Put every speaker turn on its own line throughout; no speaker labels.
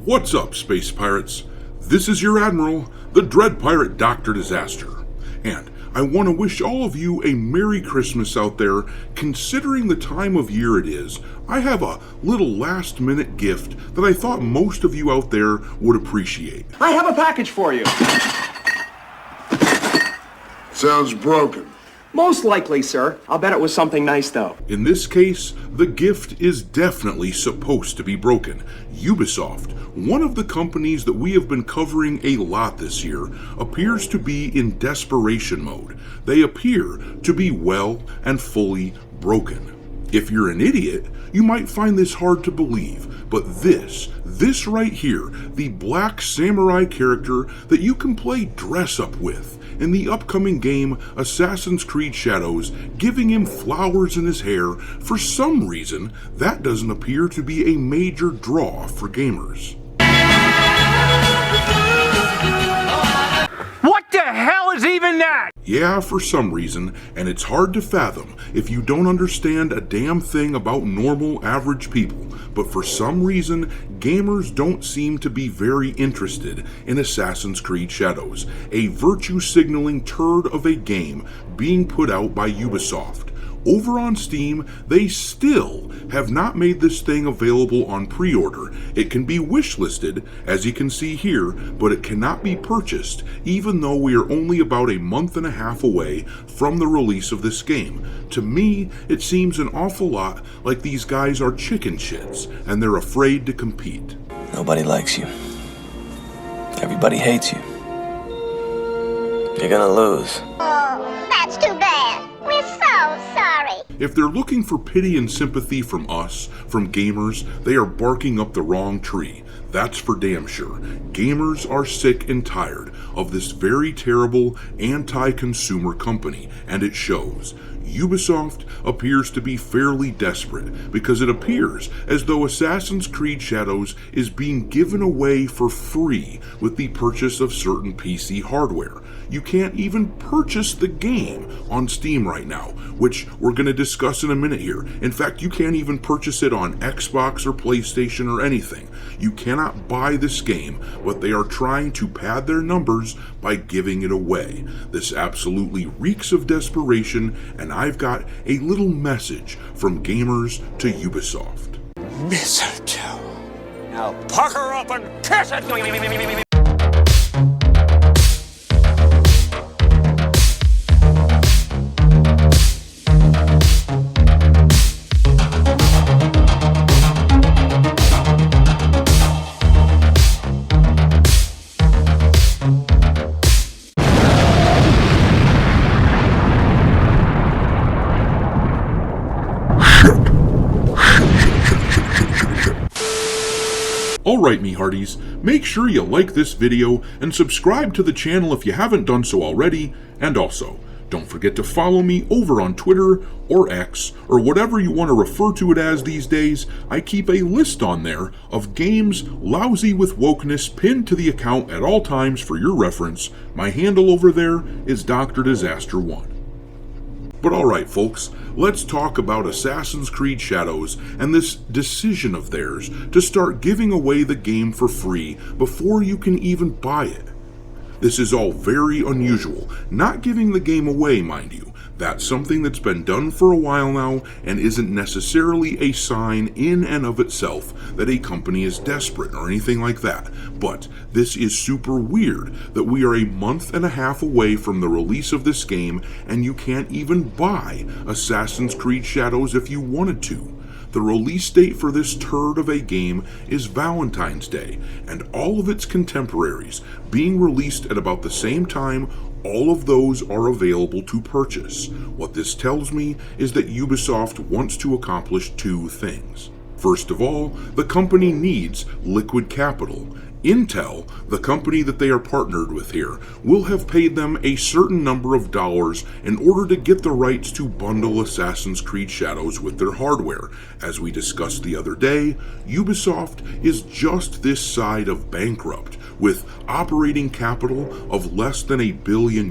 What's up, Space Pirates? This is your Admiral, the Dread Pirate Dr. Disaster, and I want to wish all of you a Merry Christmas out there. Considering the time of year it is, I have a little last-minute gift that I thought most of you out there would appreciate.
I have a package for you.
Sounds broken.
Most likely, sir. I'll bet it was something nice, though.
In this case, the gift is definitely supposed to be broken. Ubisoft, one of the companies that we have been covering a lot this year, appears to be in desperation mode. They appear to be well and fully broken. If you're an idiot, you might find this hard to believe, but this right here, the black samurai character that you can play dress up with in the upcoming game Assassin's Creed Shadows, giving him flowers in his hair, for some reason, that doesn't appear to be a major draw for gamers.
What the hell is even that?
Yeah, for some reason, and it's hard to fathom if you don't understand a damn thing about normal, average people, but for some reason, gamers don't seem to be very interested in Assassin's Creed Shadows, a virtue-signaling turd of a game being put out by Ubisoft. Over on Steam, they still have not made this thing available on pre-order. It can be wishlisted, as you can see here, but it cannot be purchased, even though we are only about a month and a half away from the release of this game. To me, it seems an awful lot like these guys are chicken shits, and they're afraid to compete.
Nobody likes you. Everybody hates you. You're gonna lose.
Oh, that's too bad. We're so sorry.
If they're looking for pity and sympathy from us, from gamers, they are barking up the wrong tree. That's for damn sure. Gamers are sick and tired of this very terrible anti-consumer company, and it shows. Ubisoft appears to be fairly desperate because it appears as though Assassin's Creed Shadows is being given away for free with the purchase of certain PC hardware. You can't even purchase the game on Steam right now, which we're going to discuss in a minute here. In fact, you can't even purchase it on Xbox or PlayStation or anything. You cannot buy this game, but they are trying to pad their numbers by giving it away. This absolutely reeks of desperation, and I've got a little message from gamers to Ubisoft.
Mistletoe. Now pucker up and kiss it!
Alright, me hearties, make sure you like this video and subscribe to the channel if you haven't done so already, and also, don't forget to follow me over on Twitter or X, or whatever you want to refer to it as these days. I keep a list on there of games lousy with wokeness pinned to the account at all times for your reference. My handle over there is Dr. Disaster 1. But alright folks, let's talk about Assassin's Creed Shadows and this decision of theirs to start giving away the game for free before you can even buy it. This is all very unusual, not giving the game away, mind you. That's something that's been done for a while now and isn't necessarily a sign in and of itself that a company is desperate or anything like that. But this is super weird that we are a month and a half away from the release of this game and you can't even buy Assassin's Creed Shadows if you wanted to. The release date for this turd of a game is Valentine's Day, and all of its contemporaries being released at about the same time. All of those are available to purchase. What this tells me is that Ubisoft wants to accomplish two things. First of all, the company needs liquid capital. Intel, the company that they are partnered with here, will have paid them a certain number of dollars in order to get the rights to bundle Assassin's Creed Shadows with their hardware. As we discussed the other day, Ubisoft is just this side of bankrupt, with operating capital of less than €1 billion.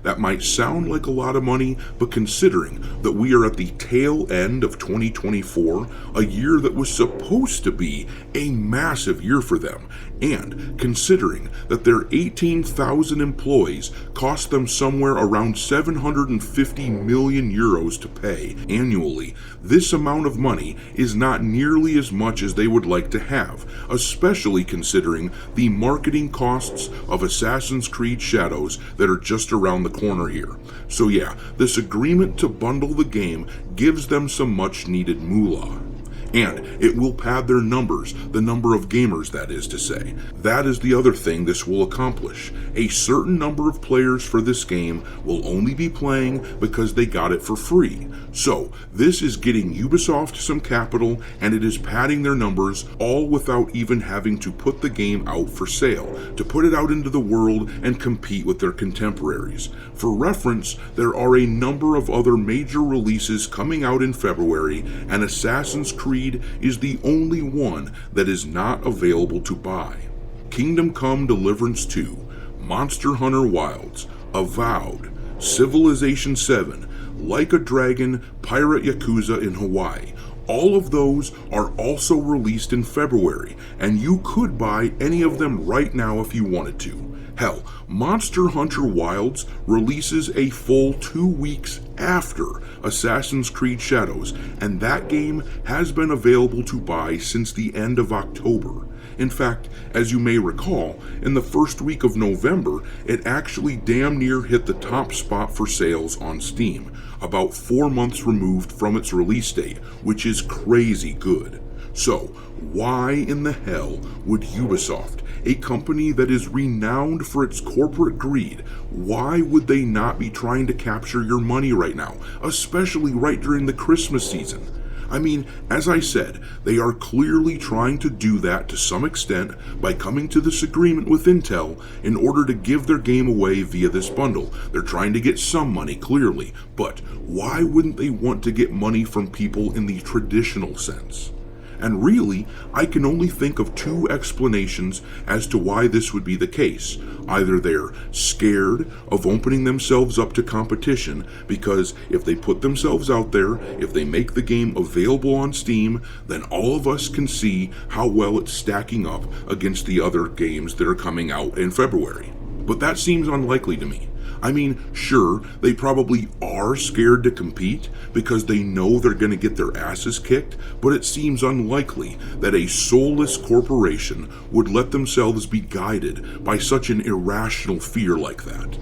That might sound like a lot of money, but considering that we are at the tail end of 2024, a year that was supposed to be a massive year for them, and considering that their 18,000 employees cost them somewhere around €750 million to pay annually, this amount of money is not nearly as much as they would like to have, especially considering the marketing costs of Assassin's Creed Shadows that are just around the corner here. So yeah, this agreement to bundle the game gives them some much needed moolah. And it will pad their numbers, the number of gamers, that is to say. That is the other thing this will accomplish. A certain number of players for this game will only be playing because they got it for free. So, this is getting Ubisoft some capital, and it is padding their numbers, all without even having to put the game out for sale, to put it out into the world and compete with their contemporaries. For reference, there are a number of other major releases coming out in February, and Assassin's Creed is the only one that is not available to buy. Kingdom Come Deliverance 2, Monster Hunter Wilds, Avowed, Civilization 7, Like a Dragon, Pirate Yakuza in Hawaii. All of those are also released in February, and you could buy any of them right now if you wanted to. Hell, Monster Hunter Wilds releases a full 2 weeks after Assassin's Creed Shadows, and that game has been available to buy since the end of October. In fact, as you may recall, in the first week of November, it actually damn near hit the top spot for sales on Steam, about 4 months removed from its release date, which is crazy good. So, why in the hell would Ubisoft, a company that is renowned for its corporate greed, why would they not be trying to capture your money right now, especially right during the Christmas season? I mean, as I said, they are clearly trying to do that to some extent by coming to this agreement with Intel in order to give their game away via this bundle. They're trying to get some money, clearly, but why wouldn't they want to get money from people in the traditional sense? And really, I can only think of two explanations as to why this would be the case. Either they're scared of opening themselves up to competition, because if they put themselves out there, if they make the game available on Steam, then all of us can see how well it's stacking up against the other games that are coming out in February. But that seems unlikely to me. I mean, sure, they probably are scared to compete because they know they're going to get their asses kicked, but it seems unlikely that a soulless corporation would let themselves be guided by such an irrational fear like that.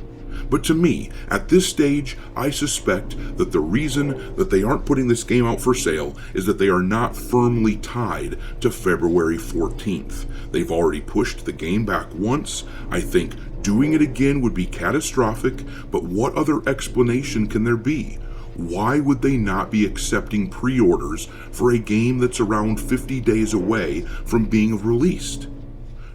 But to me, at this stage, I suspect that the reason that they aren't putting this game out for sale is that they are not firmly tied to February 14th. They've already pushed the game back once. I think doing it again would be catastrophic, but what other explanation can there be? Why would they not be accepting pre-orders for a game that's around 50 days away from being released?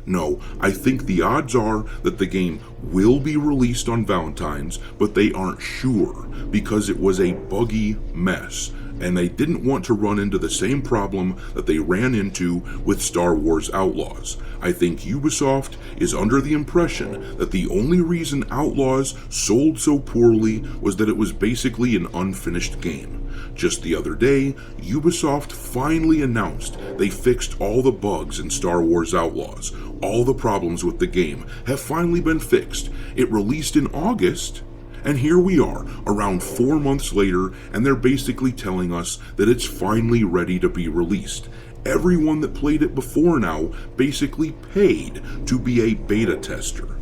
No, I think the odds are that the game will be released on Valentine's, but they aren't sure because it was a buggy mess, and they didn't want to run into the same problem that they ran into with Star Wars Outlaws. I think Ubisoft is under the impression that the only reason Outlaws sold so poorly was that it was basically an unfinished game. Just the other day, Ubisoft finally announced they fixed all the bugs in Star Wars Outlaws. All the problems with the game have finally been fixed. It released in August, and here we are, around 4 months later, and they're basically telling us that it's finally ready to be released. Everyone that played it before now basically paid to be a beta tester.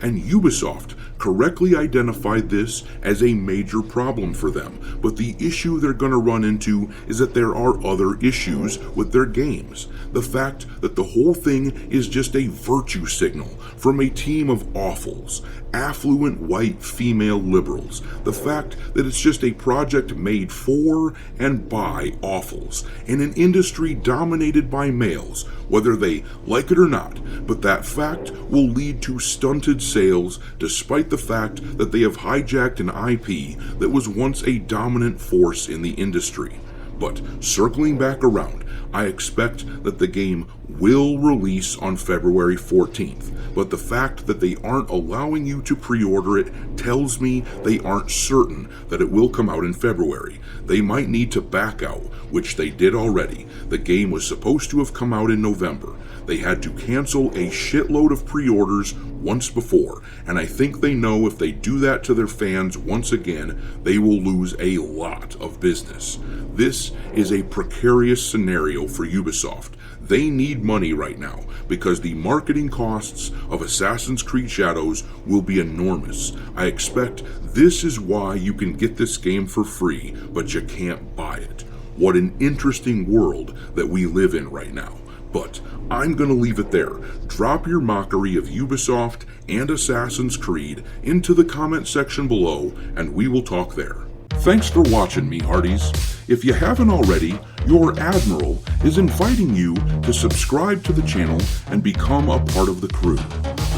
And Ubisoft correctly identified this as a major problem for them, but the issue they're going to run into is that there are other issues with their games. The fact that the whole thing is just a virtue signal from a team of awfuls, affluent white female liberals. The fact that it's just a project made for and by awfuls in an industry dominated by males, whether they like it or not, but that fact will lead to stunted sales despite the fact that they have hijacked an IP that was once a dominant force in the industry. But circling back around, I expect that the game will release on February 14th, but the fact that they aren't allowing you to pre-order it tells me they aren't certain that it will come out in February. They might need to back out, which they did already. The game was supposed to have come out in November. They had to cancel a shitload of pre-orders once before, and I think they know if they do that to their fans once again, they will lose a lot of business. This is a precarious scenario for Ubisoft. They need money right now because the marketing costs of Assassin's Creed Shadows will be enormous. I expect this is why you can get this game for free, but you can't buy it. What an interesting world that we live in right now. But I'm going to leave it there. Drop your mockery of Ubisoft and Assassin's Creed into the comment section below, and we will talk there. Thanks for watching me, Hearties. If you haven't already, your Admiral is inviting you to subscribe to the channel and become a part of the crew.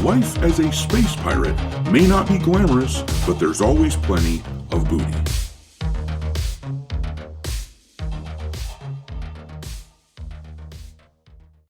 Life as a space pirate may not be glamorous, but there's always plenty of booty.